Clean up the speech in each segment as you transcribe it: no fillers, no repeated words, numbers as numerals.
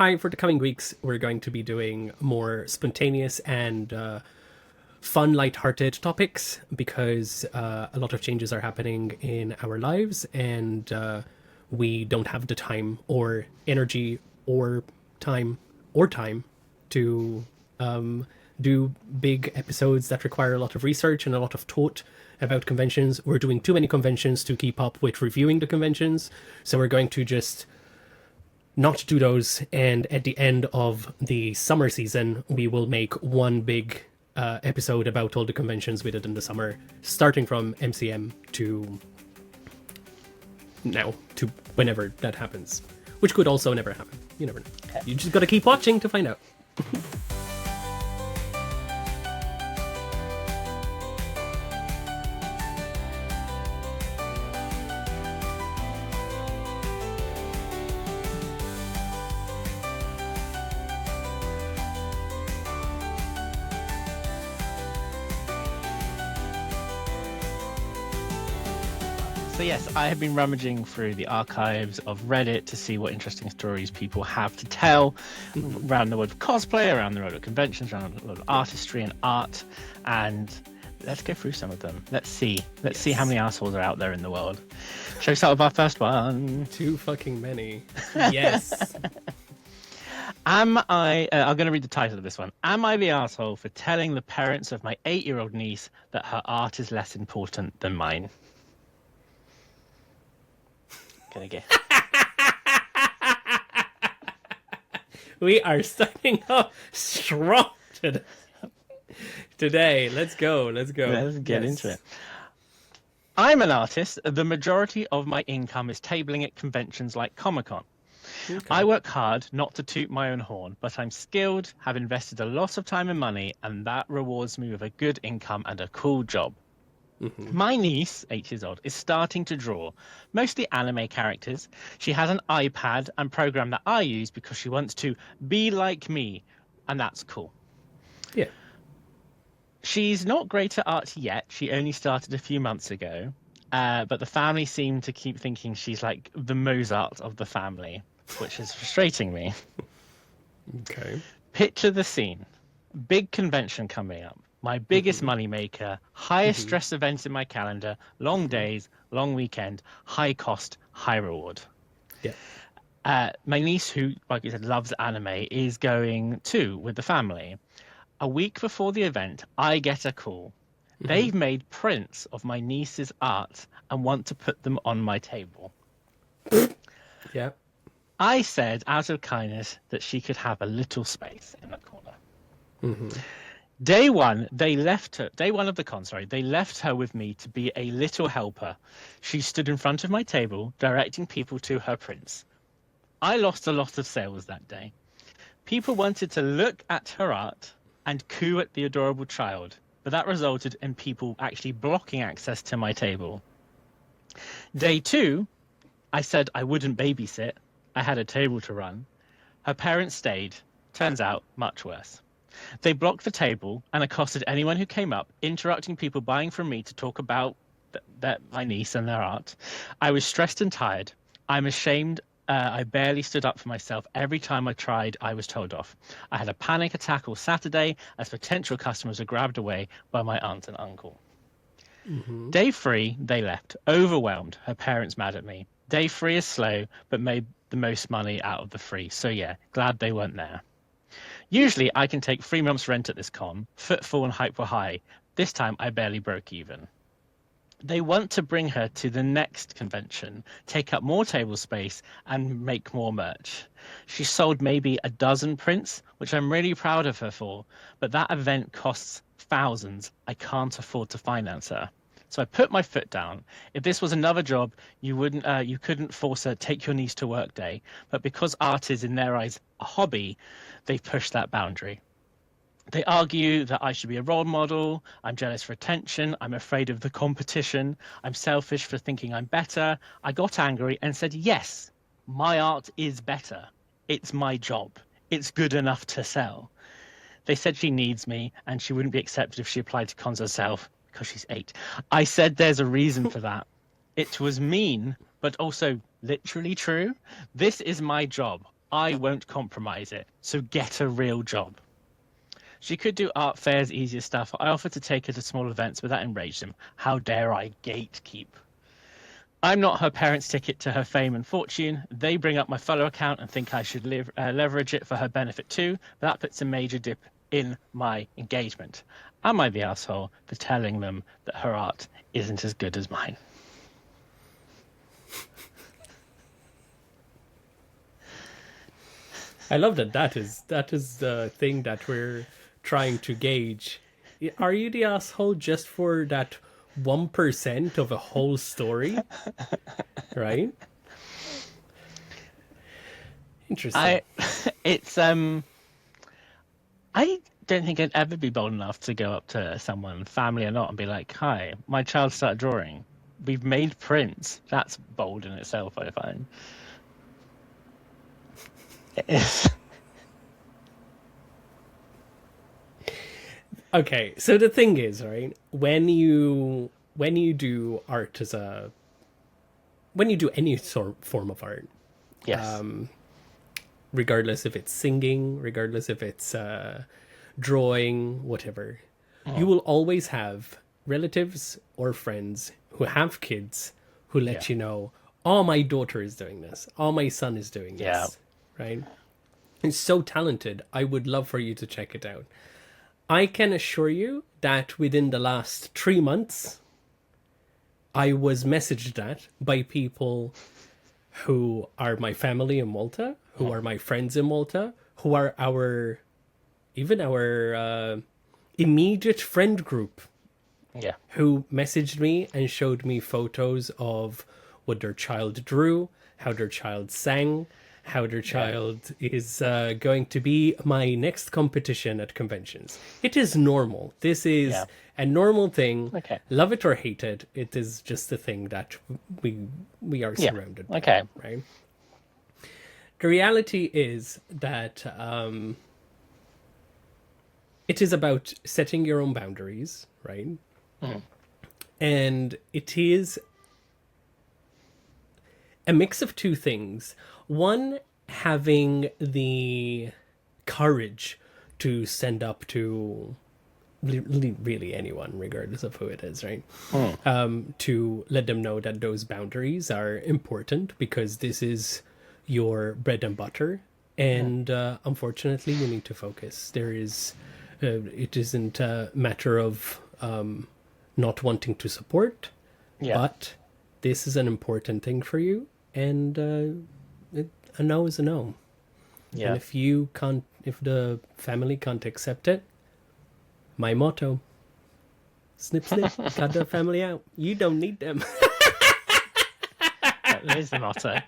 hi, for the coming weeks, we're going to be doing more spontaneous and fun, light-hearted topics because a lot of changes are happening in our lives, and we don't have the time or energy or time to do big episodes that require a lot of research and a lot of thought about conventions. We're doing too many conventions to keep up with reviewing the conventions, so we're going to just not do those, and at the end of the summer season we will make one big episode about all the conventions we did in the summer, starting from MCM to now, to whenever that happens, which could also never happen. You never know. You just gotta keep watching to find out. So yes, I have been rummaging through the archives of Reddit to see what interesting stories people have to tell around the world of cosplay, around the world of conventions, around the world of artistry and art, and let's go through some of them. Let's see how many assholes are out there in the world. Shall we start with our first one? Too fucking many. Yes. I'm going to read the title of this one. Am I the asshole for telling the parents of my 8-year-old niece that her art is less important than mine? Gonna get. We are starting off strong today. Let's go. Let's get into it. I'm an artist. The majority of my income is tabling at conventions like Comic-Con. Okay. I work hard, not to toot my own horn, but I'm skilled, have invested a lot of time and money, and that rewards me with a good income and a cool job. Mm-hmm. My niece, 8 years old, is starting to draw, mostly anime characters. She has an iPad and program that I use because she wants to be like me, and that's cool. Yeah. She's not great at art yet. She only started a few months ago, but the family seem to keep thinking she's like the Mozart of the family, which is frustrating me. Okay. Picture the scene. Big convention coming up. My biggest moneymaker, highest stress event in my calendar, long days, long weekend, high cost, high reward. Yeah. My niece, who, like you said, loves anime, is going too with the family. A week before the event, I get a call. They've made prints of my niece's art and want to put them on my table. Yeah. I said, out of kindness, that she could have a little space in the corner. Mm-hmm. Day one of the con, they left her with me to be a little helper. She stood in front of my table, directing people to her prints. I lost a lot of sales that day. People wanted to look at her art and coo at the adorable child, but that resulted in people actually blocking access to my table. Day two, I said I wouldn't babysit. I had a table to run. Her parents stayed. Turns out, much worse. They blocked the table and accosted anyone who came up, interrupting people buying from me to talk about my niece and their art. I was stressed and tired. I'm ashamed. I barely stood up for myself. Every time I tried, I was told off. I had a panic attack all Saturday as potential customers were grabbed away by my aunt and uncle. Mm-hmm. Day 3, they left, overwhelmed. Her parents mad at me. Day 3 is slow, but made the most money out of the 3. So yeah, glad they weren't there. Usually I can take 3 months rent at this con. Footfall and hype were high. This time I barely broke even. They want to bring her to the next convention, take up more table space, and make more merch. She sold maybe a dozen prints, which I'm really proud of her for, but that event costs thousands. I can't afford to finance her. So I put my foot down. If this was another job, you couldn't force her take your niece to work day. But because art is, in their eyes, a hobby, they've pushed that boundary. They argue that I should be a role model. I'm jealous for attention. I'm afraid of the competition. I'm selfish for thinking I'm better. I got angry and said, yes, my art is better. It's my job. It's good enough to sell. They said she needs me and she wouldn't be accepted if she applied to cons herself because she's 8. I said there's a reason for that. It was mean, but also literally true. This is my job. I won't compromise it. So get a real job. She could do art fairs, easier stuff. I offered to take her to small events, but that enraged him. How dare I gatekeep? I'm not her parents' ticket to her fame and fortune. They bring up my follow account and think I should leverage it for her benefit too. But that puts a major dip in my engagement. Am I the asshole for telling them that her art isn't as good as mine? I love that. That is the thing that we're trying to gauge. Are you the asshole just for that 1% of a whole story? Right? Interesting. I don't think I'd ever be bold enough to go up to someone, family or not, and be like, "Hi, my child started drawing. We've made prints." That's bold in itself, I find. Okay, so the thing is, right, when you do art when you do any form of art, Yes. regardless if it's singing, regardless if it's drawing, whatever, you will always have relatives or friends who have kids who let you know, oh, my daughter is doing this, oh, my son is doing this, right? It's so talented. I would love for you to check it out. I can assure you that within the last 3 months, I was messaged that by people who are my family in Malta, who are my friends in Malta, who are our immediate friend group. Yeah. Who messaged me and showed me photos of what their child drew, how their child sang, how their child is going to be my next competition at conventions. It is normal. This is a normal thing. Okay. Love it or hate it, it is just a thing that we are surrounded by. Okay. Right? The reality is that it is about setting your own boundaries, right? And it is a mix of two things. One, having the courage to stand up to really anyone, regardless of who it is, right? To let them know that those boundaries are important because this is your bread and butter. And unfortunately, you need to focus. There is, it isn't a matter of not wanting to support, but this is an important thing for you. And a no is a no. Yeah. And if the family can't accept it, my motto: snip, snip, cut the family out. You don't need them. That is the motto.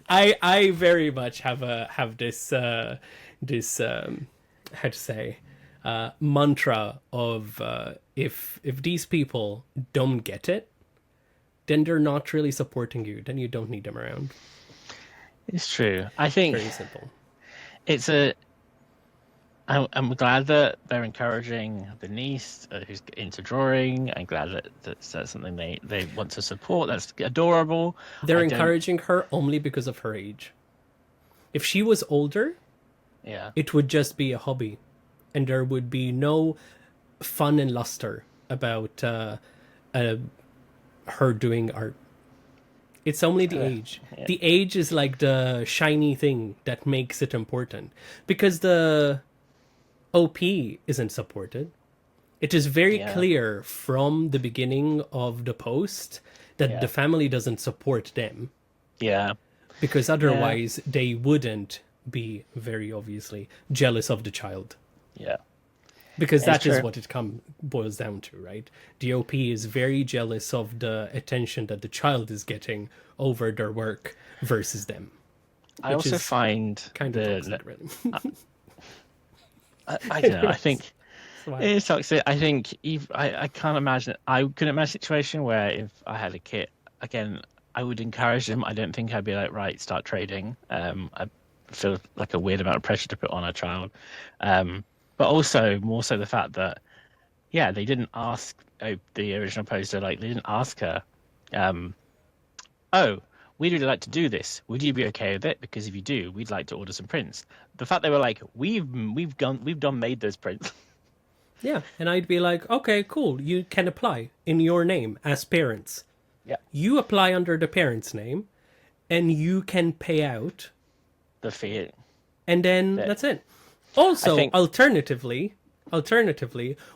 I very much have this how to say mantra of if these people don't get it, then they're not really supporting you. Then you don't need them around. It's true. I think very simple. I'm glad that they're encouraging the niece who's into drawing. I'm glad that that's something they want to support. That's adorable. They're encouraging her only because of her age. If she was older, it would just be a hobby, and there would be no fun and luster about her doing art. It's only the age. Yeah. The age is like the shiny thing that makes it important, because the OP isn't supported. It is very clear from the beginning of the post that the family doesn't support them. Yeah. Because otherwise they wouldn't be very obviously jealous of the child. Yeah. Because that is what it boils down to, right? The OP is very jealous of the attention that the child is getting over their work versus them. I also find kind of toxic, really. I don't know. I think it is toxic. I think I can't imagine. I couldn't imagine a situation where if I had a kid, again, I would encourage them. I don't think I'd be like, right, start trading. I feel like a weird amount of pressure to put on a child. But also more so the fact that, they didn't ask the original poster, like they didn't ask her, oh, we'd really like to do this. Would you be okay with it? Because if you do, we'd like to order some prints. The fact they were like, we've done made those prints. Yeah, and I'd be like, okay, cool. You can apply in your name as parents. Yeah. You apply under the parent's name, and you can pay out, The fee. and then that's it. Also, alternatively,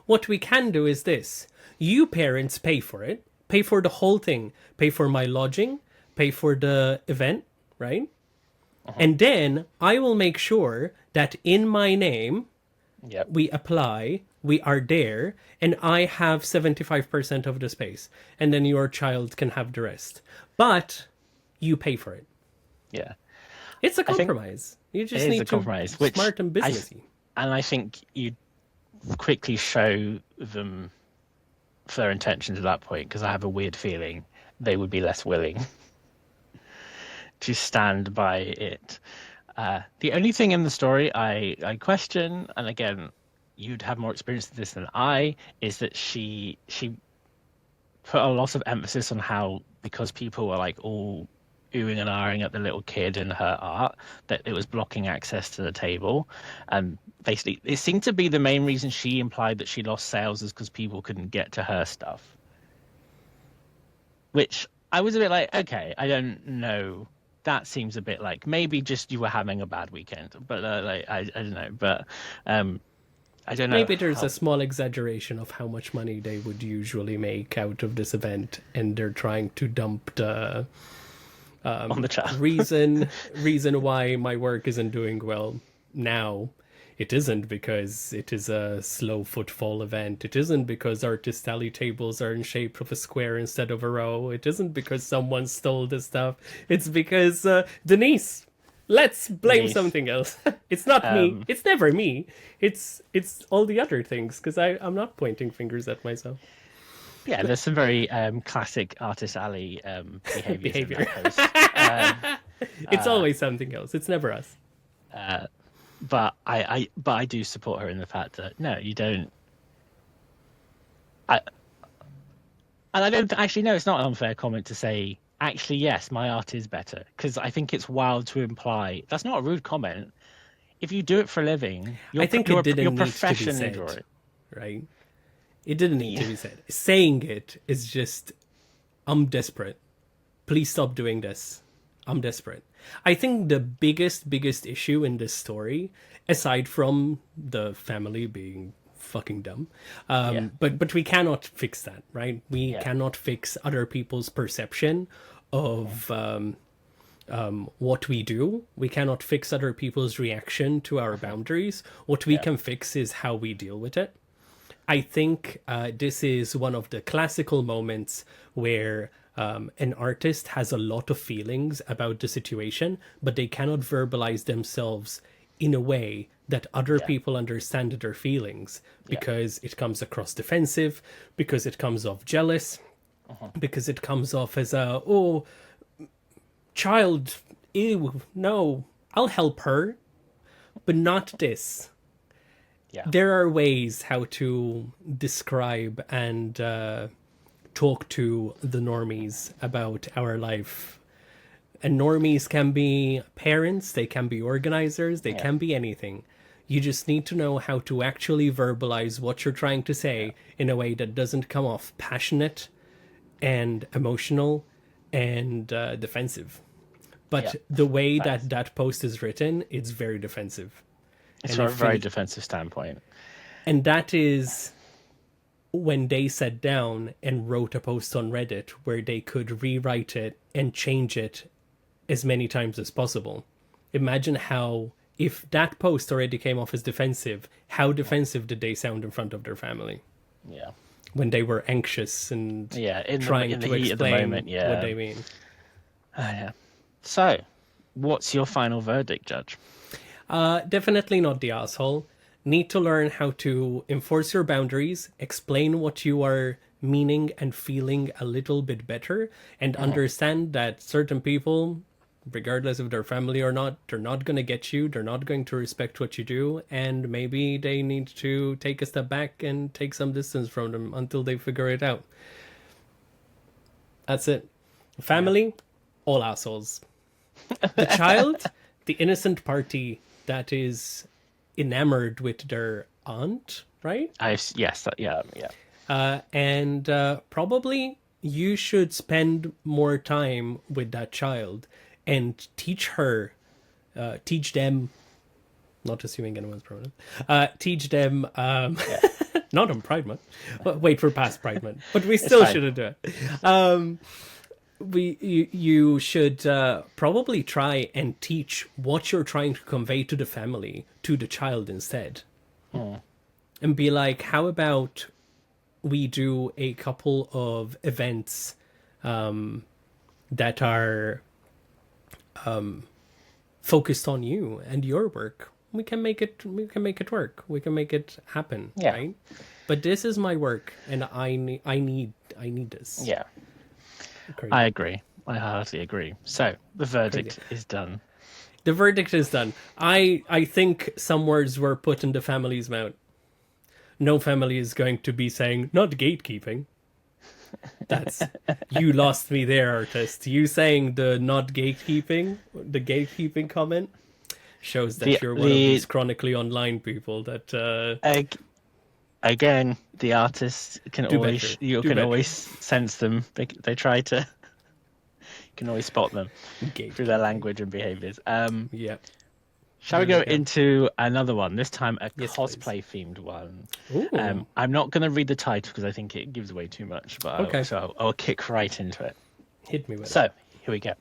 what we can do is this. You parents pay for it. Pay for the whole thing. Pay for my lodging. Pay for the event, right? And then I will make sure that in my name, we apply, we are there, and I have 75% of the space. And then your child can have the rest. But you pay for it. Yeah. It's a compromise. You just need to be smart and businessy. And I think you quickly show them their intentions at that point, because I have a weird feeling they would be less willing to stand by it. The only thing in the story I question, and again, you'd have more experience with this than I, is that she put a lot of emphasis on how, because people were like all oohing and ahhing at the little kid in her art, that it was blocking access to the table. And basically, it seemed to be the main reason she implied that she lost sales is because people couldn't get to her stuff. Which I was a bit like, okay, I don't know. That seems a bit like maybe just you were having a bad weekend, but I don't know. But I don't know. Maybe there's a small exaggeration of how much money they would usually make out of this event, and they're trying to dump the on the chat. reason why my work isn't doing well now. It isn't because it is a slow footfall event. It isn't because artist alley tables are in shape of a square instead of a row. It isn't because someone stole the stuff. It's because Denise. Let's blame something else. It's not me. It's never me. It's all the other things, because I'm not pointing fingers at myself. Yeah, there's some very classic artist alley behavior. In that post. It's always something else. It's never us. But I do support her in the fact that no, you don't. And I don't actually know. It's not an unfair comment to say. Actually, yes, my art is better, because I think it's wild to imply that's not a rude comment. If you do it for a living, I think it didn't need to be said, right? It didn't need to be said. Saying it is just, I'm desperate. Please stop doing this. I'm desperate. I think the biggest issue in this story, aside from the family being fucking dumb, but we cannot fix that, right? We cannot fix other people's perception of what we do. We cannot fix other people's reaction to our boundaries. What we can fix is how we deal with it. I think this is one of the classical moments where an artist has a lot of feelings about the situation, but they cannot verbalize themselves in a way that other people understand their feelings, because it comes across defensive, because it comes off jealous, because it comes off as a, oh, child, ew, no, I'll help her, but not this. Yeah. There are ways how to describe and talk to the normies about our life. And normies can be parents, they can be organizers, they can be anything. You just need to know how to actually verbalize what you're trying to say in a way that doesn't come off passionate and emotional and defensive. But the way that post is written, it's very defensive. It's from a very defensive standpoint. And that is when they sat down and wrote a post on Reddit where they could rewrite it and change it as many times as possible. Imagine how, if that post already came off as defensive, how defensive did they sound in front of their family? Yeah. When they were anxious and trying to explain what they mean. So, what's your final verdict, Judge? Definitely not the asshole. Need to learn how to enforce your boundaries, explain what you are meaning and feeling a little bit better, and understand that certain people, regardless of their family or not, they're not going to get you, they're not going to respect what you do, and maybe they need to take a step back and take some distance from them until they figure it out. That's it. Family, all assholes. The child, the innocent party that is enamored with their aunt, right? Yes, yeah. And probably you should spend more time with that child and teach them, not assuming anyone's pronoun, teach them, not on Pride Month, but wait for past Pride Month, but we still shouldn't do it. You should probably try and teach what you're trying to convey to the family, to the child instead. And be like, how about we do a couple of events that are focused on you and your work. We can make it work. We can make it happen, right? But this is my work, and I need this. Yeah. Crazy. I agree. I heartily agree. So the verdict is done. The verdict is done. I think some words were put in the family's mouth. No family is going to be saying, not gatekeeping. That's, you lost me there, artist. You saying the gatekeeping comment shows that you're one of these chronically online people that... Again, the artists can always sense them. They try to... You can always spot them through their language and behaviors. Yeah. Shall we go into another one? This time a cosplay-themed one. I'm not going to read the title because I think it gives away too much, but I'll kick right into it. Hit me with it. So, here we go.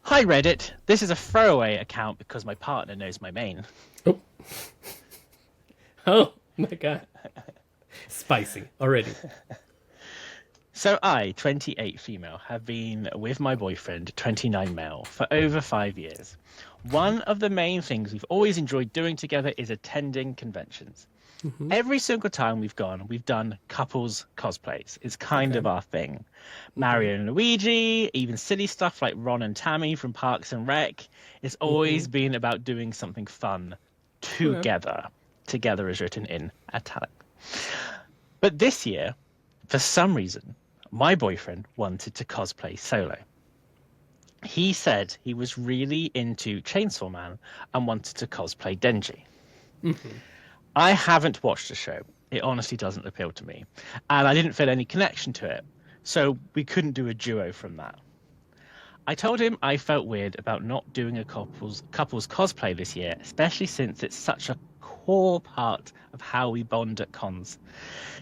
Hi, Reddit. This is a throwaway account because my partner knows my main. Oh my god. Spicy already. So I, 28 female, have been with my boyfriend, 29 male, for over 5 years. One of the main things we've always enjoyed doing together is attending conventions. Mm-hmm. Every single time we've gone, we've done couples cosplays. It's kind of our thing. Mario and Luigi, even silly stuff like Ron and Tammy from Parks and Rec. It's always been about doing something fun together. Together is written in italic. But this year, for some reason, my boyfriend wanted to cosplay solo. He said he was really into Chainsaw Man and wanted to cosplay Denji. Mm-hmm. I haven't watched the show. It honestly doesn't appeal to me. And I didn't feel any connection to it. So we couldn't do a duo from that. I told him I felt weird about not doing a couples cosplay this year, especially since it's such a core part of how we bond at cons.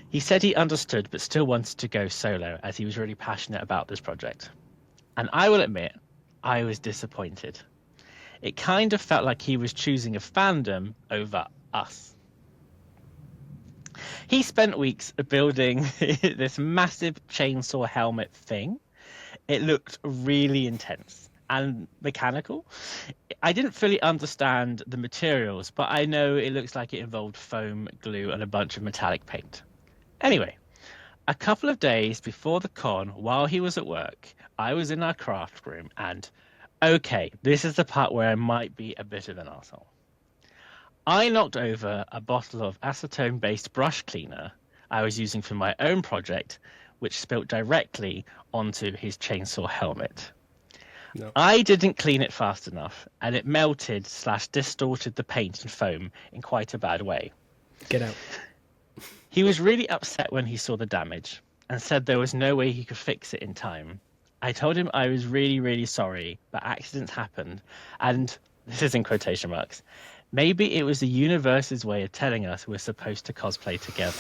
He said he understood but still wanted to go solo as he was really passionate about this project. And I will admit, I was disappointed. It kind of felt like he was choosing a fandom over us. He spent weeks building this massive chainsaw helmet thing. It looked really intense and mechanical. I didn't fully understand the materials, but I know it looks like it involved foam, glue, and a bunch of metallic paint. Anyway, a couple of days before the con, while he was at work, I was in our craft room and, okay, this is the part where I might be a bit of an arsehole. I knocked over a bottle of acetone-based brush cleaner I was using for my own project, which spilt directly onto his chainsaw helmet. No. I didn't clean it fast enough, and it melted/distorted the paint and foam in quite a bad way. Get out. He was really upset when he saw the damage and said there was no way he could fix it in time. I told him I was really, really sorry, but accidents happened, and this is in quotation marks. Maybe it was the universe's way of telling us we're supposed to cosplay together.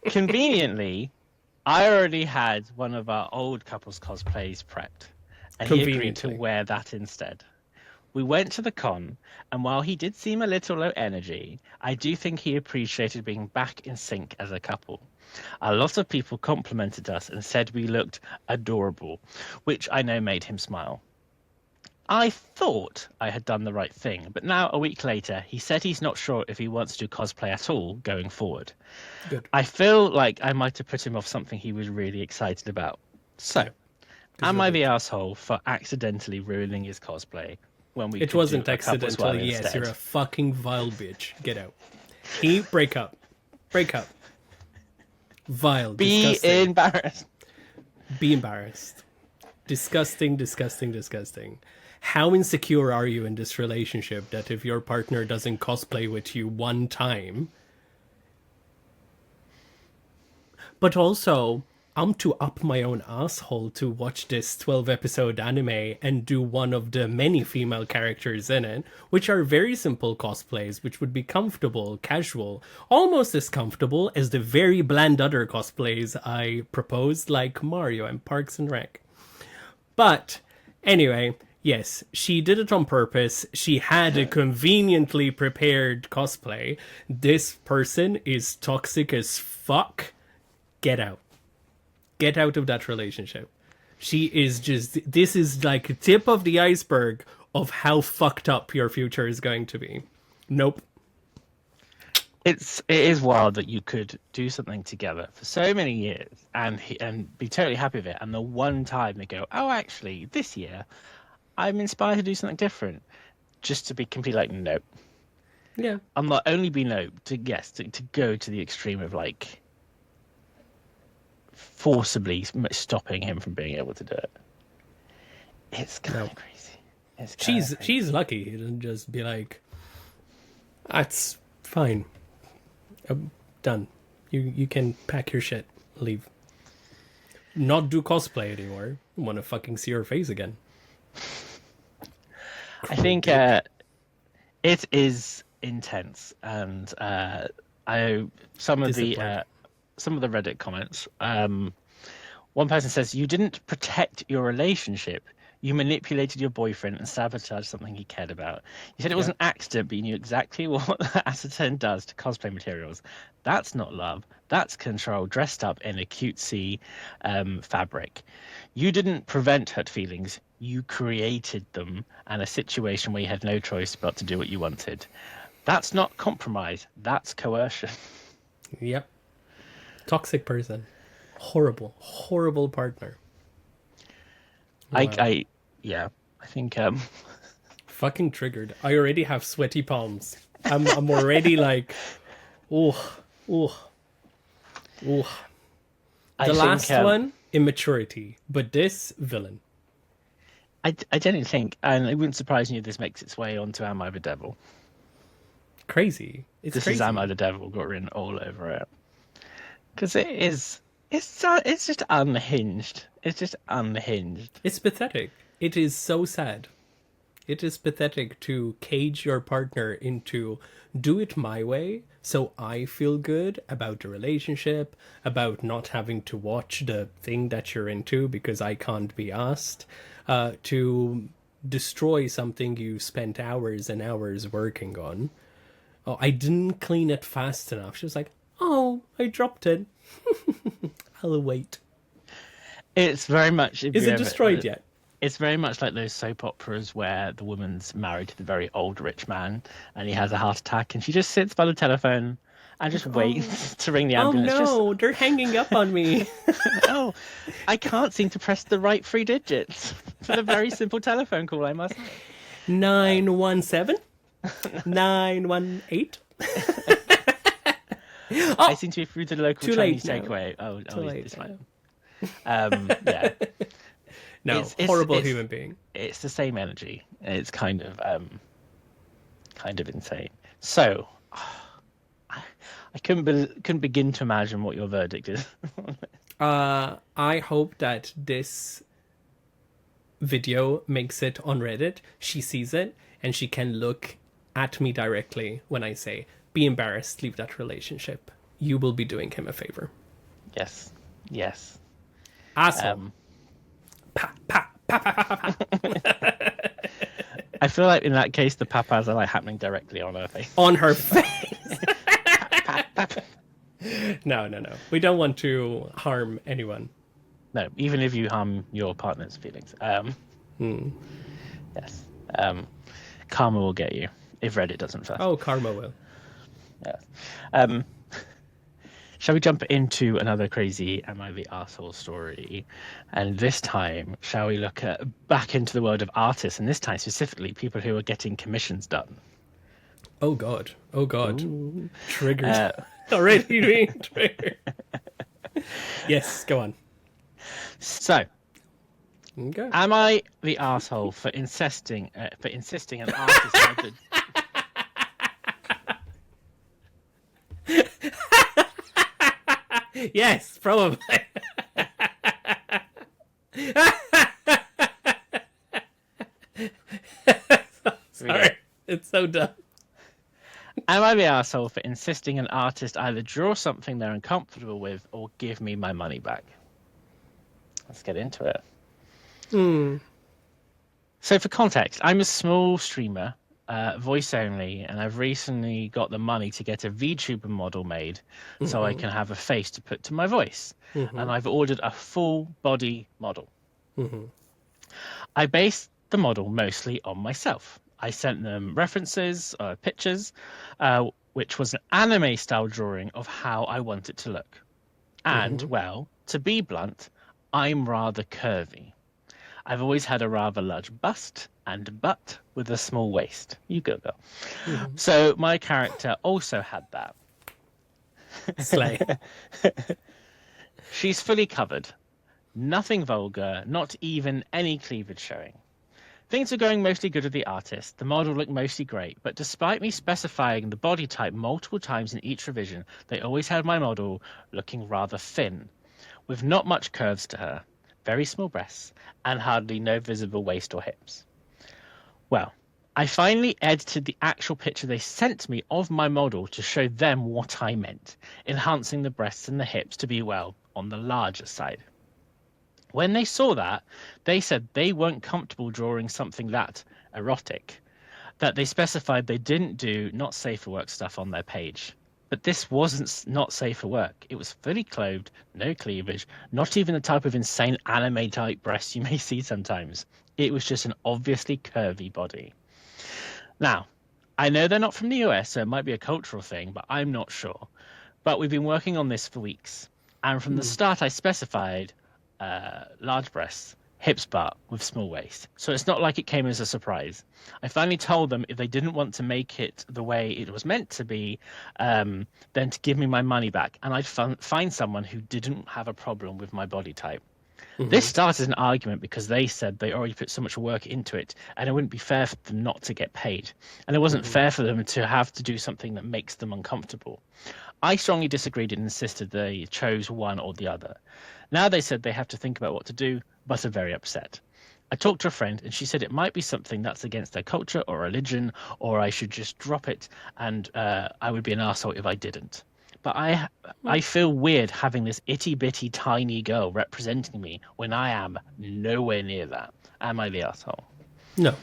Conveniently, I already had one of our old couples cosplays prepped, and he agreed to wear that instead. We went to the con, and while he did seem a little low energy, I do think he appreciated being back in sync as a couple. A lot of people complimented us and said we looked adorable, which I know made him smile. I thought I had done the right thing, but now a week later, he said he's not sure if he wants to do cosplay at all going forward. Good. I feel like I might have put him off something he was really excited about. So, am I the asshole for accidentally ruining his cosplay when we It wasn't accidental, yes, instead? You're a fucking vile bitch. Get out. Break up. Vile, Be disgusting. embarrassed. Be embarrassed. Disgusting, disgusting, disgusting. How insecure are you in this relationship that if your partner doesn't cosplay with you one time, but also, I'm too up my own asshole to watch this 12-episode anime and do one of the many female characters in it, which are very simple cosplays, which would be comfortable, casual, almost as comfortable as the very bland other cosplays I proposed, like Mario and Parks and Rec. But anyway, yes, she did it on purpose. She had a conveniently prepared cosplay. This person is toxic as fuck. Get out. Get out of that relationship. She is just... This is like tip of the iceberg of how fucked up your future is going to be. Nope. It is wild that you could do something together for so many years and be totally happy with it, and the one time they go, oh, actually, this year I'm inspired to do something different, just to be completely like, nope. Yeah. I'm not only be no to go to the extreme of like forcibly stopping him from being able to do it. It's kind of crazy. It's She's lucky to just be like, that's fine. I'm done. You can pack your shit, leave. Not do cosplay anymore. Want to fucking see her face again. I think it is intense, and some of the Reddit comments. One person says, "You didn't protect your relationship. You manipulated your boyfriend and sabotaged something he cared about. You said it was an accident, but you knew exactly what acetone does to cosplay materials. That's not love. That's control dressed up in a cutesy fabric. You didn't prevent hurt feelings. You created them, and a situation where you had no choice but to do what you wanted. That's not compromise. That's coercion." Yep. Toxic person. Horrible, horrible partner. Wow. I think fucking triggered. I already have sweaty palms. I'm already like, the last one, immaturity, but this, villain. I genuinely think, and it wouldn't surprise me if this makes its way onto Am I the Devil. Crazy. It's this crazy. Is Am I the Devil got written all over it. Because it's just unhinged. It's just unhinged. It's pathetic. It is so sad. It is pathetic to cage your partner into do it my way so I feel good about the relationship, about not having to watch the thing that you're into because I can't be asked, to destroy something you spent hours and hours working on. Oh, I didn't clean it fast enough. She was like, oh, I dropped it. I'll wait. It's very much... Is it destroyed yet? It's very much like those soap operas where the woman's married to the very old rich man and he has a heart attack and she just sits by the telephone and just waits to ring the ambulance. Oh no, they're hanging up on me. Oh, I can't seem to press the right 3 digits for the very simple telephone call, I must say. 917? 918? I seem to be through to the local Chinese takeaway. It's fine. Yeah. No, horrible human being. It's the same energy. It's kind of insane. So, I couldn't begin to imagine what your verdict is. I hope that this video makes it on Reddit. She sees it and she can look at me directly when I say, be embarrassed, leave that relationship. You will be doing him a favor. Yes. Asshole. I feel like in that case the papas are like happening directly on her face. On her face. No. We don't want to harm anyone. No, even if you harm your partner's feelings. Yes. Karma will get you if Reddit doesn't first. Oh, karma will. Yes. Shall we jump into another crazy Am I the Arsehole story? And this time, shall we look back into the world of artists, and this time specifically people who are getting commissions done? Oh God. Ooh. Triggered. Already being triggered. Yes, go on. So, Okay. am I the asshole for insisting an artist had the... Yes, probably. Sorry, it's so dumb. Am I the asshole for insisting an artist either draw something they're uncomfortable with or give me my money back? Let's get into it. So for context, I'm a small streamer, voice only, and I've recently got the money to get a VTuber model made so I can have a face to put to my voice. And I've ordered a full body model. I based the model mostly on myself. I sent them references, pictures, which was an anime style drawing of how I want it to look. And, well, to be blunt, I'm rather curvy. I've always had a rather large bust and butt with a small waist. You go, girl. So my character also had that. Slay. She's fully covered. Nothing vulgar, not even any cleavage showing. Things were going mostly good with the artist. The model looked mostly great, but despite me specifying the body type multiple times in each revision, they always had my model looking rather thin, with not much curves to her, very small breasts, and hardly no visible waist or hips. Well, I finally edited the actual picture they sent me of my model to show them what I meant, enhancing the breasts and the hips to be, well, on the larger side. When they saw that, they said they weren't comfortable drawing something that erotic, that they specified they didn't do not safe for work stuff on their page. But this wasn't not safe for work. It was fully clothed, no cleavage, not even the type of insane anime-type breasts you may see sometimes. It was just an obviously curvy body. Now, I know they're not from the US, so it might be a cultural thing, but I'm not sure. But we've been working on this for weeks. And from the start, I specified large breasts, hips butt with small waist. So it's not like it came as a surprise. I finally told them if they didn't want to make it the way it was meant to be, then to give me my money back. And I'd find someone who didn't have a problem with my body type. This started an argument because they said they already put so much work into it and it wouldn't be fair for them not to get paid. And it wasn't fair for them to have to do something that makes them uncomfortable. I strongly disagreed and insisted they chose one or the other. Now they said they have to think about what to do, but are very upset. I talked to a friend and she said it might be something that's against their culture or religion, or I should just drop it and I would be an arsehole if I didn't. But I feel weird having this itty-bitty tiny girl representing me when I am nowhere near that. Am I the arsehole? No.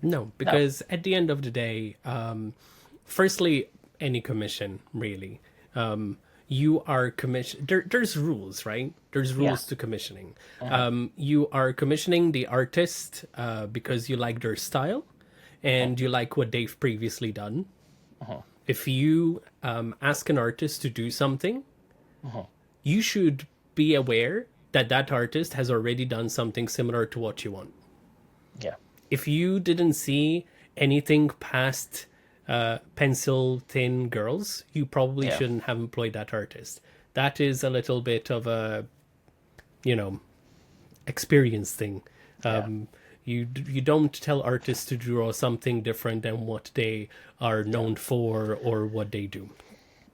No, because at the end of the day, firstly, any commission, really. You are there's rules, right? There's rules to commissioning. You are commissioning the artist because you like their style and you like what they've previously done. If you ask an artist to do something, you should be aware that that artist has already done something similar to what you want. Yeah. If you didn't see anything past pencil thin girls, you probably shouldn't have employed that artist. That is a little bit of a, experience thing. You don't tell artists to draw something different than what they are known for or what they do.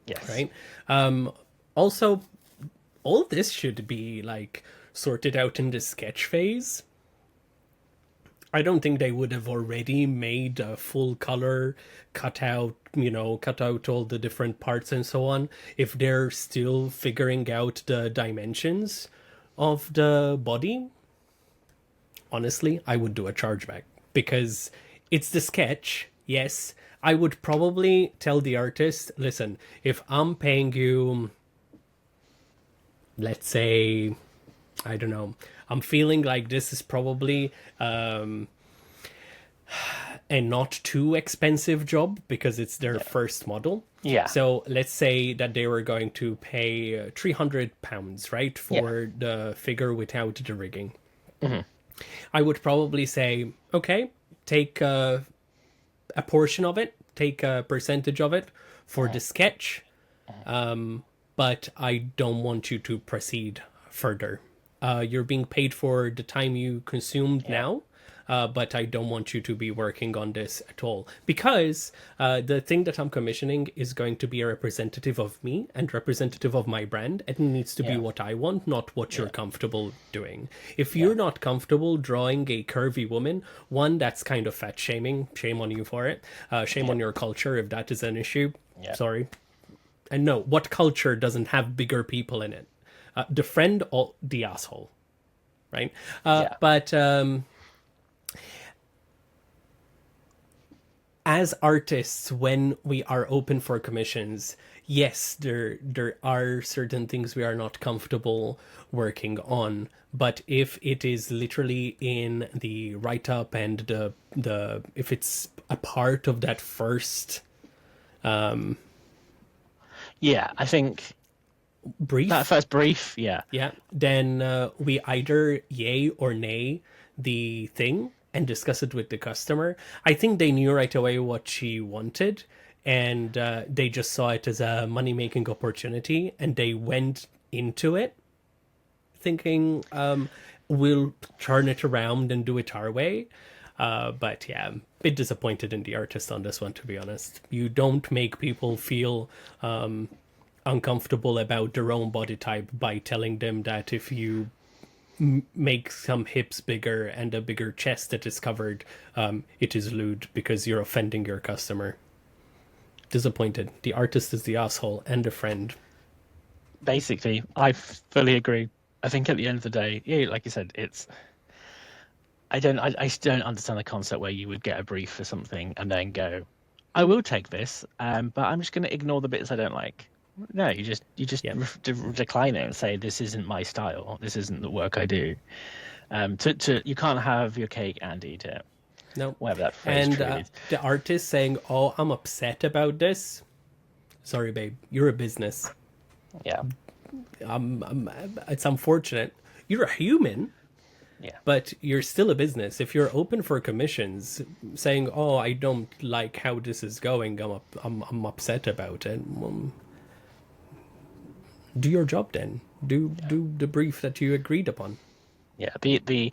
Yes. Right? Also, all this should be sorted out in the sketch phase. I don't think they would have already made a full color cut out all the different parts and so on if they're still figuring out the dimensions of the body. Honestly, I would do a chargeback because it's the sketch. Yes, I would probably tell the artist, listen, if I'm paying you, let's say, I don't know, I'm feeling like this is probably a not too expensive job because it's their first model. Yeah. So let's say that they were going to pay £300, right, for the figure without the rigging. I would probably say, okay, take a portion of it, take a percentage of it for the sketch, but but I don't want you to proceed further. You're being paid for the time you consumed now, but I don't want you to be working on this at all, because the thing that I'm commissioning is going to be a representative of me and representative of my brand, and it needs to be what I want, not what you're comfortable doing. If you're not comfortable drawing a curvy woman, one, that's kind of fat shaming. Shame on you for it. Shame on your culture if that is an issue. Sorry. And no, what culture doesn't have bigger people in it? The friend or the asshole, right? But as artists, when we are open for commissions, yes, there are certain things we are not comfortable working on. But if it is literally in the write-up and the if it's a part of that first I think brief, that first brief, then we either yay or nay the thing and discuss it with the customer. I think they knew right away what she wanted, and they just saw it as a money-making opportunity, and they went into it thinking, we'll turn it around and do it our way. But yeah, I'm a bit disappointed in the artist on this one, to be honest. You don't make people feel uncomfortable about their own body type by telling them that if you make some hips bigger and a bigger chest that is covered, it is lewd because you're offending your customer. Disappointed. The artist is the asshole and a friend. Basically, I fully agree. I think at the end of the day, like you said, it's... I still don't understand the concept where you would get a brief for something and then go, I will take this, but I'm just going to ignore the bits I don't like. No, you just decline it and say, this isn't my style. This isn't the work I do. You can't have your cake and eat it. No. Whatever that phrase and the artist saying, oh, I'm upset about this. Sorry, babe. You're a business. Yeah. It's unfortunate. You're a human. Yeah. But you're still a business. If you're open for commissions, saying, oh, I don't like how this is going, I'm upset about it. Do your job then. Do the brief that you agreed upon. Yeah, the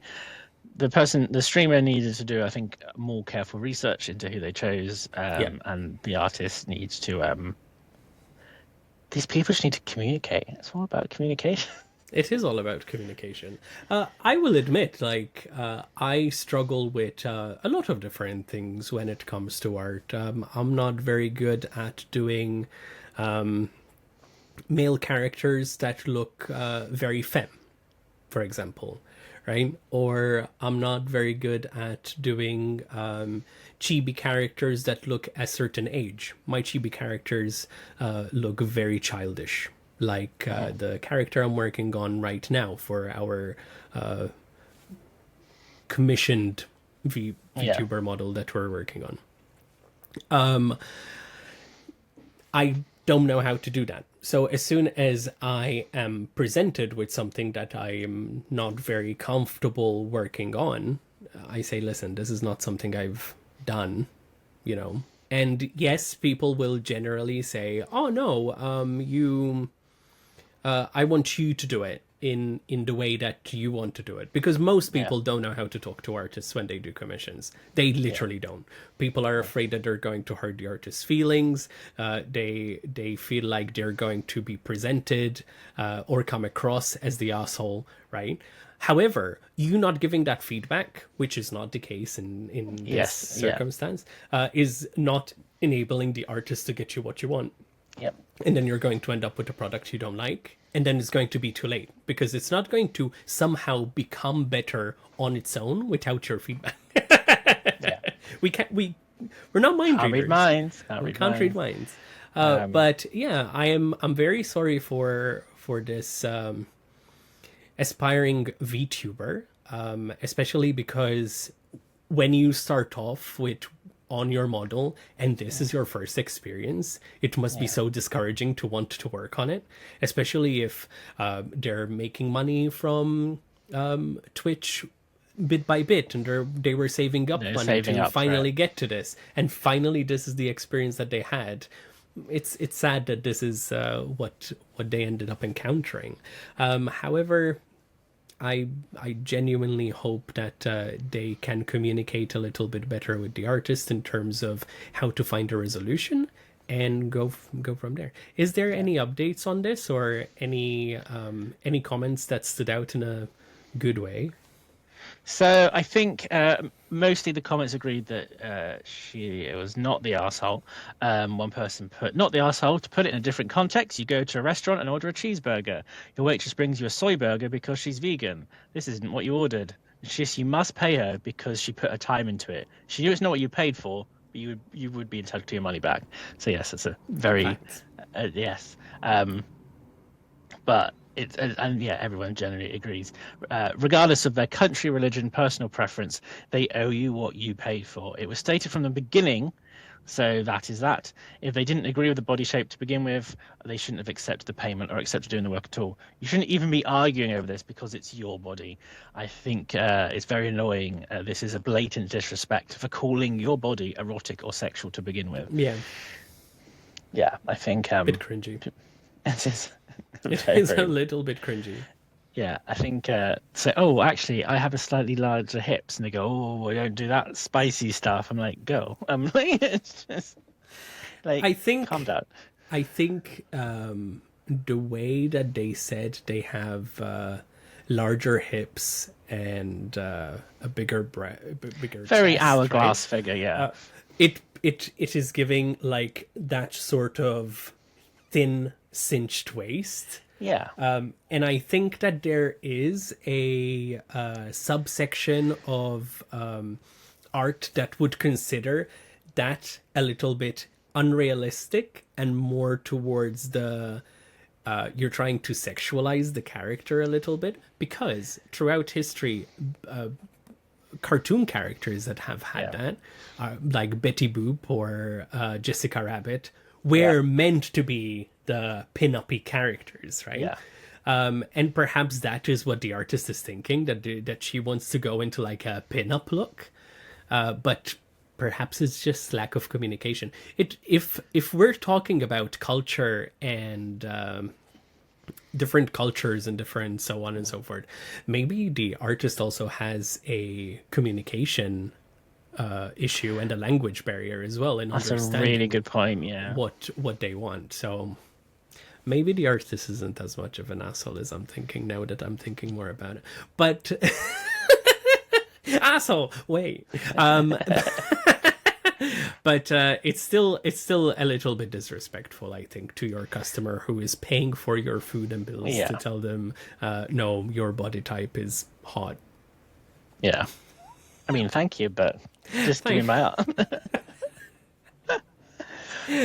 streamer needed to do, I think, more careful research into who they chose, and the artist needs to. These people just need to communicate. It's all about communication. It is all about communication. I will admit, I struggle with a lot of different things when it comes to art. I'm not very good at doing male characters that look very femme, for example, right? Or I'm not very good at doing chibi characters that look a certain age. My chibi characters look very childish, like the character I'm working on right now for our commissioned VTuber model that we're working on. I don't know how to do that. So as soon as I am presented with something that I am not very comfortable working on, I say, listen, this is not something I've done, And yes, people will generally say, oh no, I want you to do it in the way that you want to do it, because most people don't know how to talk to artists when they do commissions. They literally don't. People are afraid that they're going to hurt the artist's feelings. They feel like they're going to be presented or come across as the asshole, right? However, you not giving that feedback, which is not the case in this circumstance, is not enabling the artist to get you what you want. Yep. And then you're going to end up with a product you don't like. And then it's going to be too late, because it's not going to somehow become better on its own without your feedback. We're not mind readers. We can't read minds. But yeah, I'm very sorry for this aspiring VTuber, especially because when you start off on your model and this is your first experience, it must be so discouraging to want to work on it, especially if they're making money from Twitch bit by bit, and they were saving up money to finally get to this, and finally this is the experience that they had. it's sad that this is what they ended up encountering. However, I genuinely hope that they can communicate a little bit better with the artist in terms of how to find a resolution and go from there. Is there any updates on this, or any comments that stood out in a good way? So I think mostly the comments agreed that she was not the arsehole. One person put, not the arsehole, to put it in a different context, you go to a restaurant and order a cheeseburger. Your waitress brings you a soy burger because she's vegan. This isn't what you ordered. It's just you must pay her because she put her time into it. She knew it's not what you paid for, but you would be entitled to your money back. So yes, it's a very yes. But it's, and yeah, everyone generally agrees. Regardless of their country, religion, personal preference, they owe you what you paid for. It was stated from the beginning, so that is that. If they didn't agree with the body shape to begin with, they shouldn't have accepted the payment or accepted doing the work at all. You shouldn't even be arguing over this because it's your body. I think it's very annoying. This is a blatant disrespect for calling your body erotic or sexual to begin with. Yeah. Yeah, I think a bit cringy. It is. It's a little bit cringy. Yeah, I think so. Oh, actually, I have a slightly larger hips, and they go, "Oh, I don't do that spicy stuff." I'm like, "Go." I'm like, it's just like, I think, calm down. I think the way that they said they have larger hips and a bigger Very chest, hourglass right? figure, yeah. It is giving like that sort of thin cinched waist. Yeah. And I think that there is a subsection of art that would consider that a little bit unrealistic and more towards the you're trying to sexualize the character a little bit, because throughout history cartoon characters that have had that, like Betty Boop or Jessica Rabbit, were meant to be the pin-uppy characters, right? Yeah. And perhaps that is what the artist is thinking, that she wants to go into like a pin-up look, but perhaps it's just lack of communication. If we're talking about culture and different cultures and different so on and so forth, maybe the artist also has a communication issue and a language barrier as well in That's a understanding really good point, yeah. what they want. So maybe the artist isn't as much of an asshole as I'm thinking now that I'm thinking more about it. But asshole, wait. But it's still a little bit disrespectful, I think, to your customer who is paying for your food and bills to tell them, no, your body type is hot. Yeah. I mean, thank you, but just give me my art.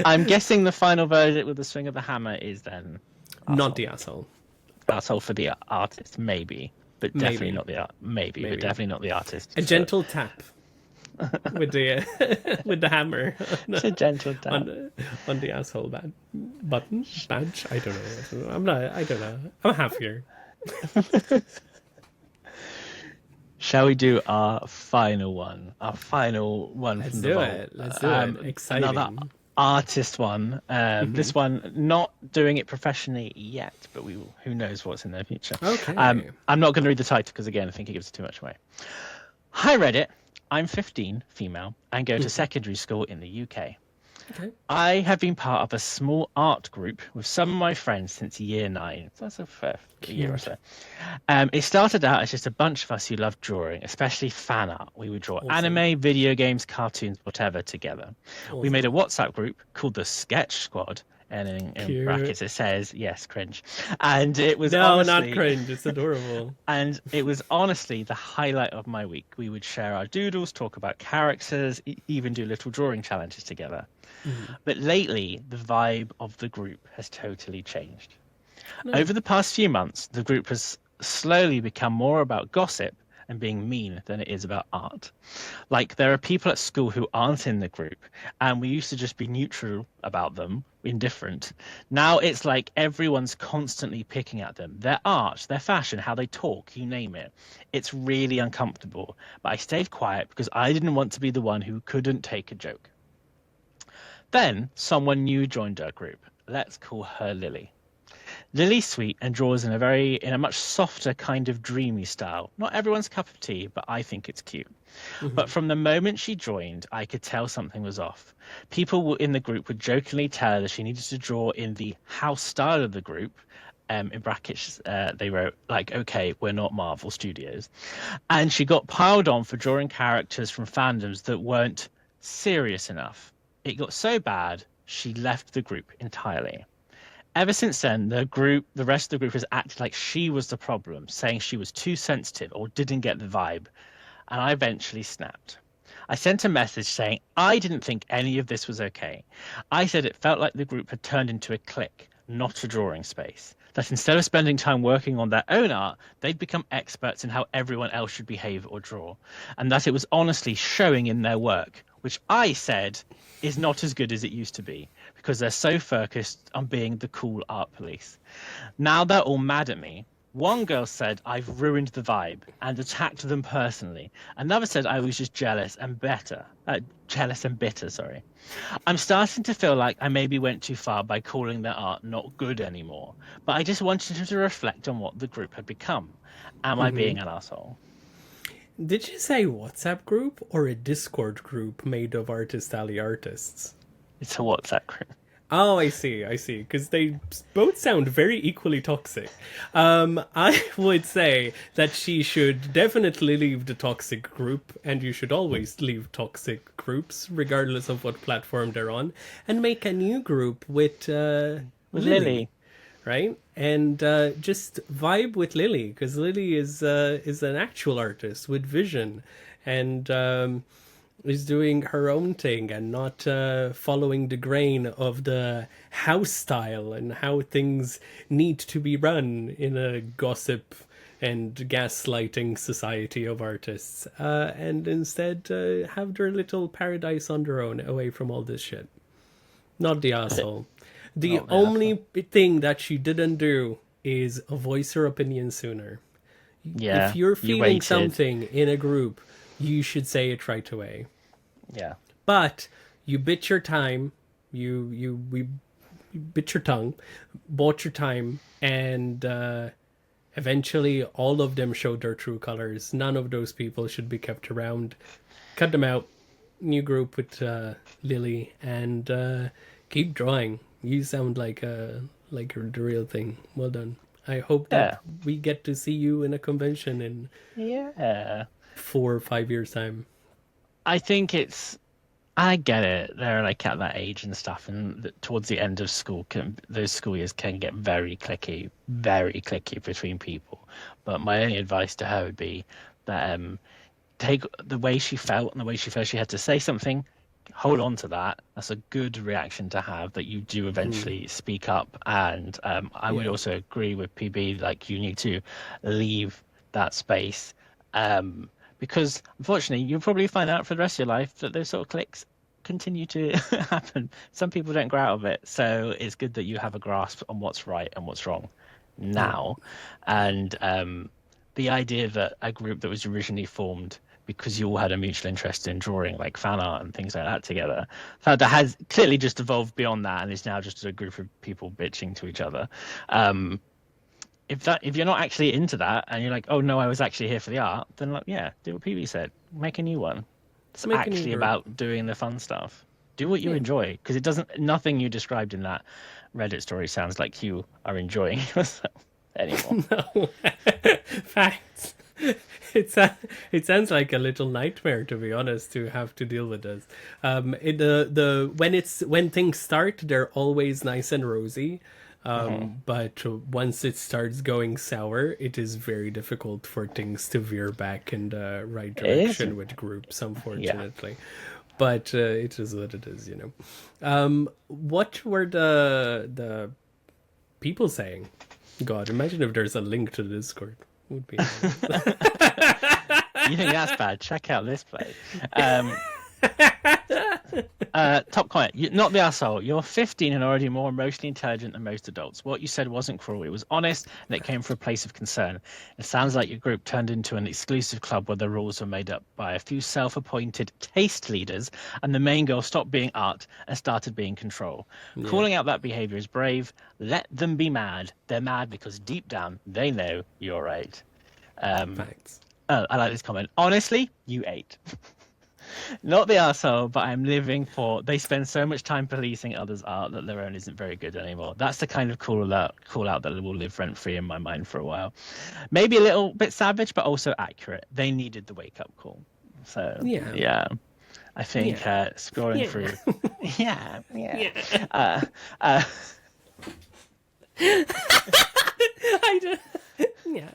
I'm guessing the final verdict with the swing of the hammer is then arsehole. Not the asshole. Asshole for the artist, maybe, but definitely not the art. Maybe, but definitely not the artist. A gentle tap with the hammer. It's a gentle tap on the asshole button badge. I don't know. I don't know. I'm happier. Shall we do our final one? Let's do it. Exciting. Another artist one. This one, not doing it professionally yet, but who knows what's in the future. Okay. I'm not going to read the title because, again, I think it gives too much away. Hi, Reddit. I'm 15, female, and go to secondary school in the UK. Okay. I have been part of a small art group with some of my friends since year 9. So that's a year or so. It started out as just a bunch of us who loved drawing, especially fan art. We would draw anime, video games, cartoons, whatever together. We made a WhatsApp group called the Sketch Squad. And in brackets it says, yes, cringe. And it was honestly, not cringe, it's adorable. And it was honestly the highlight of my week. We would share our doodles, talk about characters, even do little drawing challenges together. But lately, the vibe of the group has totally changed. Over the past few months, the group has slowly become more about gossip and being mean than it is about art. Like, there are people at school who aren't in the group, and we used to just be neutral about them, indifferent. Now it's like everyone's constantly picking at them. Their art, their fashion, how they talk, you name it. It's really uncomfortable. But I stayed quiet because I didn't want to be the one who couldn't take a joke. Then someone new joined our group. Let's call her Lily. Lily's sweet and draws in a much softer kind of dreamy style. Not everyone's cup of tea, but I think it's cute. But from the moment she joined, I could tell something was off. People in the group would jokingly tell her that she needed to draw in the house style of the group. In brackets, they wrote, like, okay, we're not Marvel Studios. And she got piled on for drawing characters from fandoms that weren't serious enough. It got so bad, she left the group entirely. Ever since then, the rest of the group has acted like she was the problem, saying she was too sensitive or didn't get the vibe. And I eventually snapped. I sent a message saying I didn't think any of this was okay. I said it felt like the group had turned into a clique, not a drawing space. That instead of spending time working on their own art, they'd become experts in how everyone else should behave or draw. And that it was honestly showing in their work, which I said is not as good as it used to be, because they're so focused on being the cool art police. Now they're all mad at me. One girl said I've ruined the vibe and attacked them personally. Another said I was just jealous and bitter. Sorry. I'm starting to feel like I maybe went too far by calling their art not good anymore. But I just wanted to reflect on what the group had become. Am I being an asshole? Did you say WhatsApp group or a Discord group made of Alley artists? It's a WhatsApp group. Oh, I see. Because they both sound very equally toxic. I would say that she should definitely leave the toxic group, and you should always leave toxic groups, regardless of what platform they're on, and make a new group with Lily. Right? And just vibe with Lily, because Lily is an actual artist with vision, and is doing her own thing and not following the grain of the house style and how things need to be run in a gossip and gaslighting society of artists, and instead have their little paradise on their own, away from all this shit. Not the asshole. The only thing that she didn't do is voice her opinion sooner. Yeah, if you're feeling something in a group, you should say it right away. Yeah. But you bit your time, you bit your tongue, bought your time, and eventually all of them showed their true colors. None of those people should be kept around. Cut them out. New group with Lily, and keep drawing. You sound like the real thing. Well done. I hope that we get to see you in a convention in 4 or 5 years' time. I think I get it. They're like at that age and stuff, and towards the end of school, those school years can get very cliquey between people. But my only advice to her would be that take the way she felt and the way she felt she had to say something. Hold on to that. That's a good reaction to have, that you do eventually speak up. And I would also agree with PB, like, you need to leave that space. Because unfortunately, you'll probably find out for the rest of your life that those sort of cliques continue to happen. Some people don't grow out of it. So it's good that you have a grasp on what's right and what's wrong now. And the idea that a group that was originally formed because you all had a mutual interest in drawing, like fan art and things like that together, that has clearly just evolved beyond that and is now just a group of people bitching to each other. If you're not actually into that and you're like, oh no, I was actually here for the art, then do what PB said, make a new one. It's actually about doing the fun stuff. Do what you enjoy, because nothing you described in that Reddit story sounds like you are enjoying yourself anymore. No, facts. It sounds like a little nightmare, to be honest, to have to deal with this. When things start, they're always nice and rosy. But once it starts going sour, it is very difficult for things to veer back in the right direction with groups, unfortunately. But it is what it is, you know. What were the people saying? God, imagine if there's a link to the Discord. Would be. You think that's bad? Check out this place. Top comment. Not the asshole. You're 15 and already more emotionally intelligent than most adults. What you said wasn't cruel. It was honest, and it came from a place of concern. It sounds like your group turned into an exclusive club where the rules were made up by a few self-appointed taste leaders, and the main girl stopped being art and started being control. Yeah. Calling out that behavior is brave. Let them be mad. They're mad because deep down they know you're right. Thanks. Oh, I like this comment. Honestly, you ate. Not the arsehole, but I'm living for. They spend so much time policing others' art that their own isn't very good anymore. That's the kind of call out that will live rent free in my mind for a while. Maybe a little bit savage, but also accurate. They needed the wake up call. So yeah. I think scrolling through. Yeah. I do. Yeah.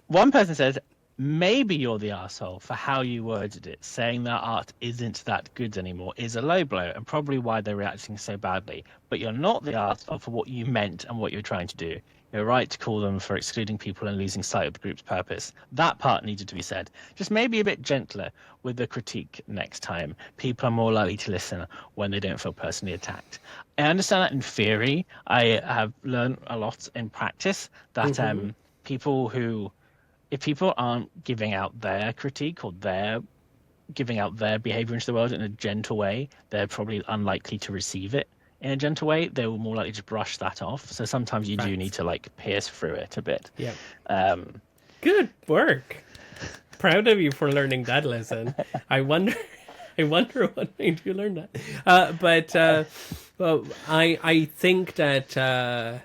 One person says, maybe you're the arsehole for how you worded it. Saying that art isn't that good anymore is a low blow and probably why they're reacting so badly. But you're not the arsehole for what you meant and what you're trying to do. You're right to call them for excluding people and losing sight of the group's purpose. That part needed to be said. Just maybe a bit gentler with the critique next time. People are more likely to listen when they don't feel personally attacked. I understand that in theory. I have learned a lot in practice that if people aren't giving out their critique or giving out their behavior into the world in a gentle way, they're probably unlikely to receive it in a gentle way. They will more likely to brush that off. So sometimes you do need to like pierce through it a bit. Yeah. Good work. Proud of you for learning that lesson. I wonder what made you learn that. Well, I think that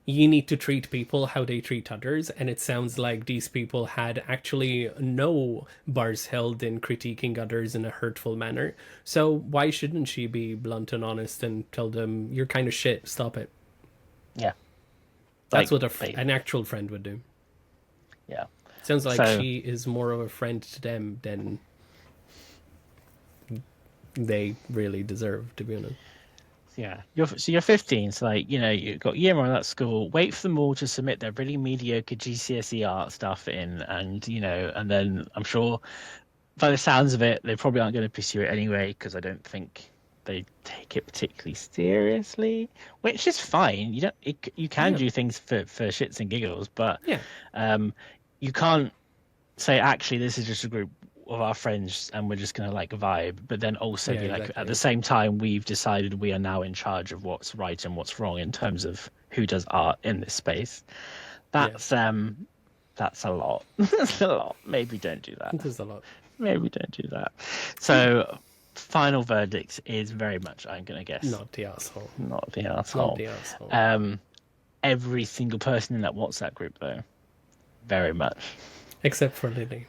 you need to treat people how they treat others, and it sounds like these people had actually no bars held in critiquing others in a hurtful manner. So why shouldn't she be blunt and honest and tell them, you're kind of shit, stop it? Yeah. That's what an actual friend would do. Yeah. Sounds like she is more of a friend to them than they really deserve, to be honest. Yeah, you're 15, so like you've got a year more at school. Wait for them all to submit their really mediocre GCSE art stuff in, and and then I'm sure, by the sounds of it, they probably aren't going to pursue it anyway because I don't think they take it particularly seriously, which is fine. You can do things for shits and giggles, but you can't say actually this is just a group of our friends and we're just gonna like vibe, but then also be like, exactly. At the same time we've decided we are now in charge of what's right and what's wrong in terms of who does art in this space. That's a lot. That's a lot. Maybe don't do that. It is a lot. Maybe don't do that. So final verdict is very much, I'm gonna guess, not the asshole. Not the asshole. Every single person in that WhatsApp group though, very much, except for Lily.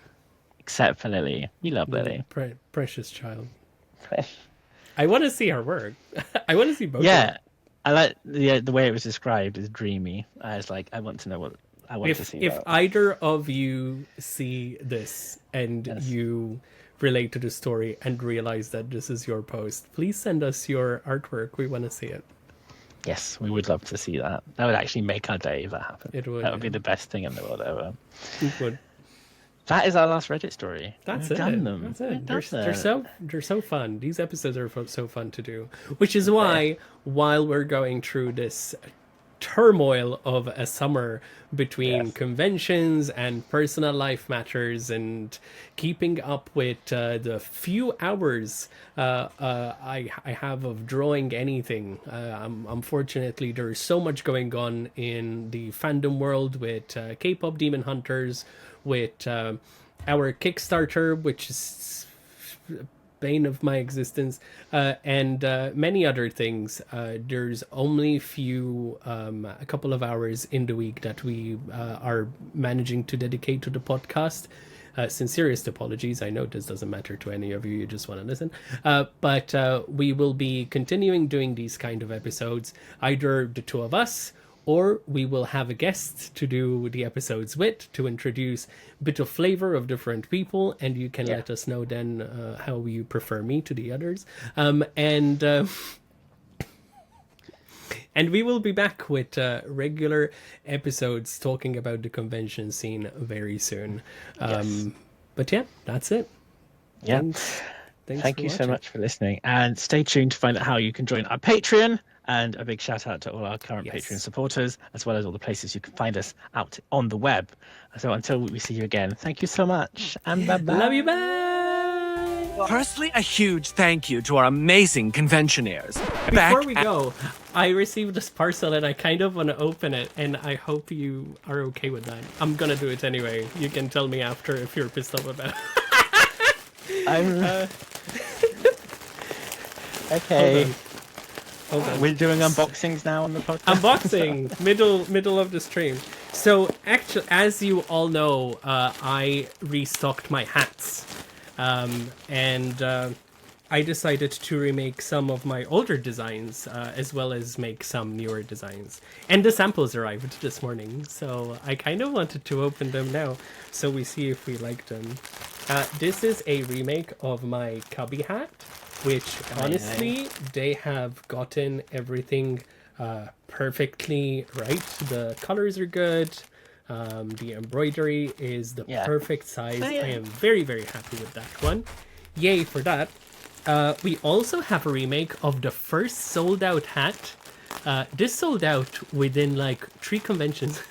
Except for Lily. We love Lily. Precious child. I want to see her work. I want to see both. Yeah. I like the way it was described as dreamy. I was like, I want to know what I want to see. If either of you see this and you relate to the story and realize that this is your post, please send us your artwork. We want to see it. Yes, we would love to see that. That would actually make our day if that happened. It would. That would be the best thing in the world ever. It would. That is our last Reddit story. That's it. That's it. They're so fun. These episodes are so fun to do. Which is why, while we're going through this turmoil of a summer between conventions and personal life matters and keeping up with the few hours I have of drawing anything, unfortunately there's so much going on in the fandom world with K-pop Demon Hunters, with our Kickstarter, which is bane of my existence, and many other things. There's only a couple of hours in the week that we are managing to dedicate to the podcast. Sincerest apologies. I know this doesn't matter to any of you. You just want to listen. But we will be continuing doing these kind of episodes, either the two of us, or we will have a guest to do the episodes with, to introduce a bit of flavor of different people, and you can let us know then how you prefer me to the others. And we will be back with regular episodes talking about the convention scene very soon. But yeah, that's it. Yeah. Thanks Thank for you so watching. much for listening, and stay tuned to find out how you can join our Patreon. And a big shout out to all our current Yes. Patreon supporters, as well as all the places you can find us out on the web. So until we see you again, thank you so much, and bye bye. Love you, bye. Personally, a huge thank you to our amazing conventioneers. Before we go, I received this parcel and I kind of want to open it, and I hope you are okay with that. I'm gonna do it anyway. You can tell me after if you're pissed off about it. Okay. Hold on. We're doing unboxings now on the podcast. Unboxing, middle of the stream. So actually, as you all know, I restocked my hats, and I decided to remake some of my older designs, as well as make some newer designs. And the samples arrived this morning, so I kind of wanted to open them now, so we see if we like them. This is a remake of my cubby hat, which honestly, they have gotten everything perfectly right. The colors are good. The embroidery is the perfect size. I am very, very happy with that one. Yay for that. We also have a remake of the first sold out hat. This sold out within like 3 conventions.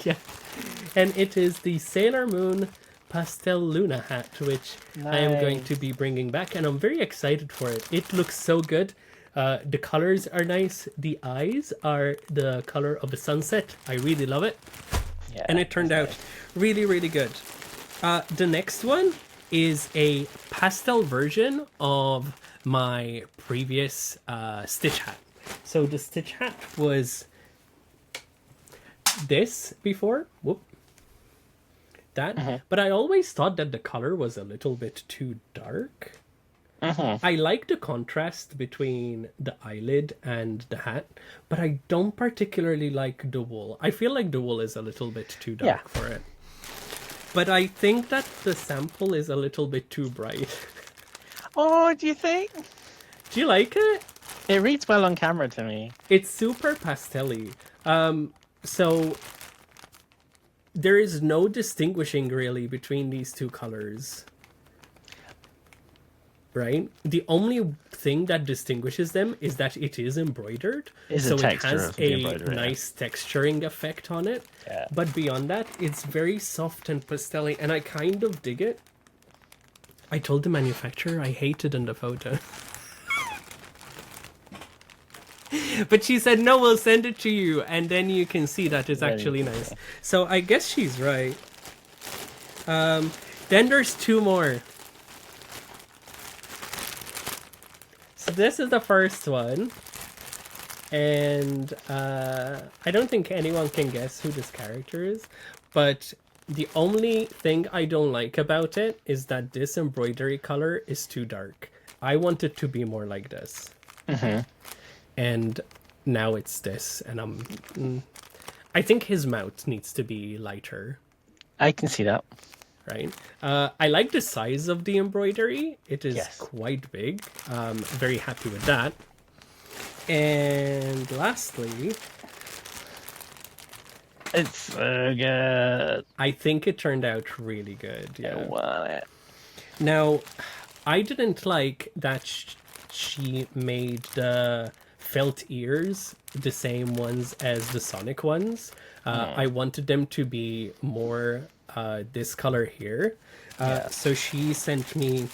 Yeah. And it is the Sailor Moon Pastel Luna hat, which I am going to be bringing back, and I'm very excited for it. It looks so good. The colors are nice. The eyes are the color of the sunset. I really love it. Yeah, and it turned out really, really good. The next one is a pastel version of my previous Stitch hat. So the Stitch hat was this before. Whoop. That. But I always thought that the color was a little bit too dark. I like the contrast between the eyelid and the hat, but I don't particularly like the wool. I feel like the wool is a little bit too dark for it. But I think that the sample is a little bit too bright. Oh, do you think? Do you like it? It reads well on camera to me. It's super pastel-y. So there is no distinguishing really between these two colors. Right? The only thing that distinguishes them is that it is embroidered. So it has a nice texturing effect on it. Yeah. But beyond that, it's very soft and pastel-y, and I kind of dig it. I told the manufacturer I hated in the photo. But she said, no, we'll send it to you, and then you can see that it's actually nice. So I guess she's right. Then there's 2 more. So this is the first one. And I don't think anyone can guess who this character is. But the only thing I don't like about it is that this embroidery color is too dark. I want it to be more like this. And now it's this, and I think his mouth needs to be lighter. I can see that. Right. I like the size of the embroidery. It is quite big. Very happy with that. And lastly, it's so good. I think it turned out really good. Yeah. I want it. Now, I didn't like that she made the felt ears the same ones as the Sonic ones. I wanted them to be more this color here. So she sent me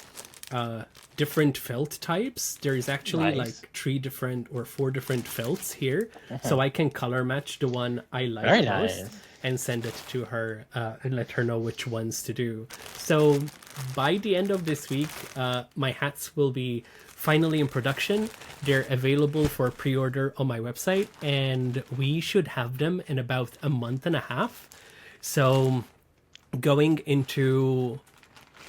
different felt types. There's actually like 3 different or 4 different felts here. So I can color match the one I like most and send it to her and let her know which ones to do. So by the end of this week, my hats will be finally in production. They're available for pre-order on my website, and we should have them in about a month and a half. So going into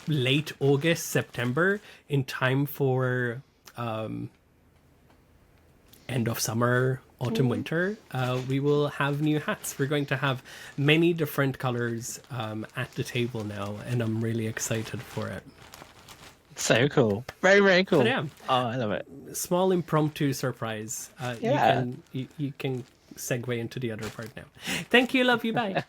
late August, September, in time for end of summer, autumn, winter, we will have new hats. We're going to have many different colors at the table now, and I'm really excited for it. So cool. Very, very cool. But yeah. Oh, I love it. Small impromptu surprise. You can segue into the other part now. Thank you, love you, bye.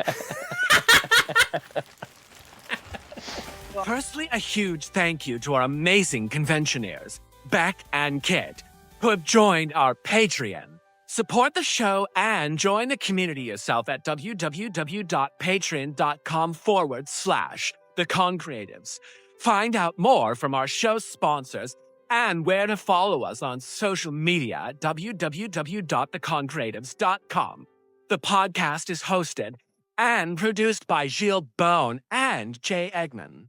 Firstly, a huge thank you to our amazing conventioneers, Beck and Kit, who have joined our Patreon. Support the show and join the community yourself at www.patreon.com/theconcreatives. Find out more from our show sponsors and where to follow us on social media at www.theconcreatives.com. The podcast is hosted and produced by Gilles Bone and Jay Eggman.